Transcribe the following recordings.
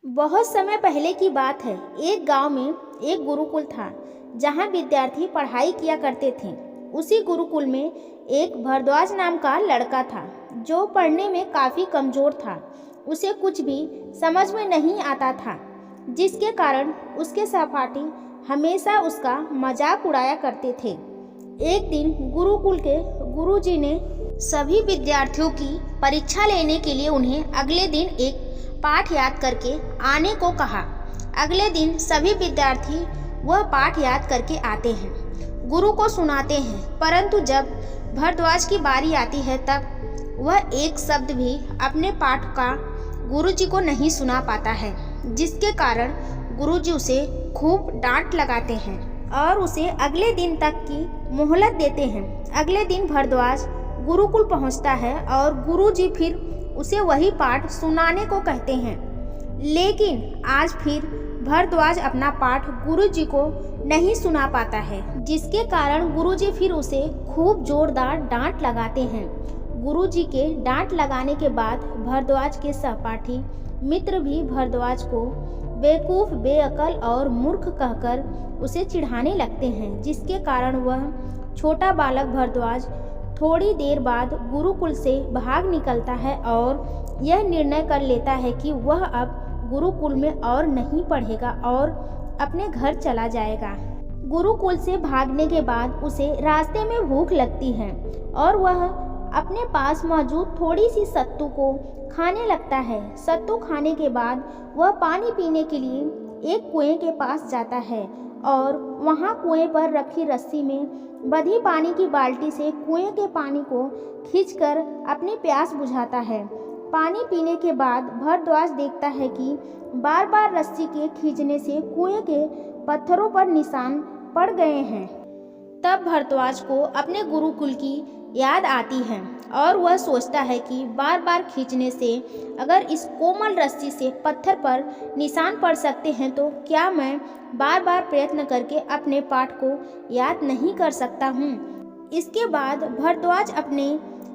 बहुत समय पहले की बात है। एक गांव में एक गुरुकुल था जहां विद्यार्थी पढ़ाई किया करते थे। उसी गुरुकुल में एक भारद्वाज नाम का लड़का था जो पढ़ने में काफ़ी कमज़ोर था। उसे कुछ भी समझ में नहीं आता था, जिसके कारण उसके सहपाठी हमेशा उसका मजाक उड़ाया करते थे। एक दिन गुरुकुल के गुरुजी ने सभी विद्यार्थियों की परीक्षा लेने के लिए उन्हें अगले दिन एक पाठ याद करके आने को कहा। अगले दिन सभी विद्यार्थी वह पाठ याद करके आते हैं, गुरु को सुनाते हैं, परंतु जब भारद्वाज की बारी आती है तब वह एक शब्द भी अपने पाठ का गुरुजी को नहीं सुना पाता है, जिसके कारण गुरुजी उसे खूब डांट लगाते हैं और उसे अगले दिन तक की मोहलत देते हैं। अगले दिन भारद्वाज गुरुकुल पहुंचता है और गुरुजी फिर उसे वही पाठ सुनाने को कहते हैं, लेकिन आज फिर भारद्वाज अपना पाठ गुरुजी को नहीं सुना पाता है, जिसके कारण गुरुजी फिर उसे खूब जोरदार डांट लगाते हैं। गुरुजी के डांट लगाने के बाद भारद्वाज के सहपाठी मित्र भी भारद्वाज को बेवकूफ़, बेअकल और मूर्ख कहकर उसे चिढ़ाने लगते हैं, जिसके कारण वह छोटा बालक भारद्वाज थोड़ी देर बाद गुरुकुल से भाग निकलता है और यह निर्णय कर लेता है कि वह अब गुरुकुल में और नहीं पढ़ेगा और अपने घर चला जाएगा। गुरुकुल से भागने के बाद उसे रास्ते में भूख लगती है और वह अपने पास मौजूद थोड़ी सी सत्तू को खाने लगता है। सत्तू खाने के बाद वह पानी पीने के लिए एक कुएं के पास जाता है और वहां कुएं पर रखी रस्सी में बंधी पानी की बाल्टी से कुएं के पानी को खींचकर अपनी प्यास बुझाता है। पानी पीने के बाद भारद्वाज देखता है कि बार बार रस्सी के खींचने से कुएं के पत्थरों पर निशान पड़ गए हैं। तब भारद्वाज को अपने गुरुकुल की याद आती है और वह सोचता है कि बार बार खींचने से अगर इस कोमल रस्सी से पत्थर पर निशान पड़ सकते हैं तो क्या मैं बार बार प्रयत्न करके अपने पाठ को याद नहीं कर सकता हूँ। इसके बाद भारद्वाज अपने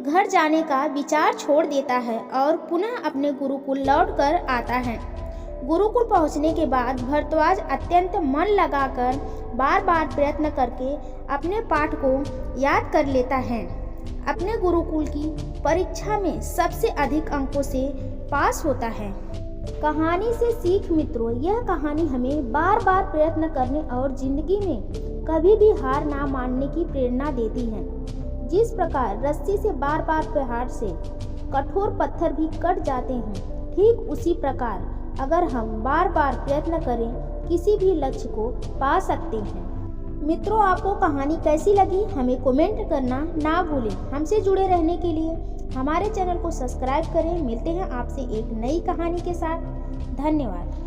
घर जाने का विचार छोड़ देता है और पुनः अपने गुरुकुल लौट कर आता है। गुरुकुल पहुंचने के बाद भारद्वाज अत्यंत मन लगाकर बार बार प्रयत्न करके अपने पाठ को याद कर लेता है। अपने गुरुकुल की परीक्षा में सबसे अधिक अंकों से पास होता है। कहानी से सीख मित्रों, यह कहानी हमें बार बार प्रयत्न करने और जिंदगी में कभी भी हार ना मानने की प्रेरणा देती है। जिस प्रकार रस्सी से बार बार पहाड़ से कठोर पत्थर भी कट जाते हैं, ठीक उसी प्रकार अगर हम बार बार प्रयत्न करें किसी भी लक्ष्य को पा सकते हैं। मित्रों, आपको कहानी कैसी लगी हमें कमेंट करना ना भूलें। हमसे जुड़े रहने के लिए हमारे चैनल को सब्सक्राइब करें। मिलते हैं आपसे एक नई कहानी के साथ। धन्यवाद।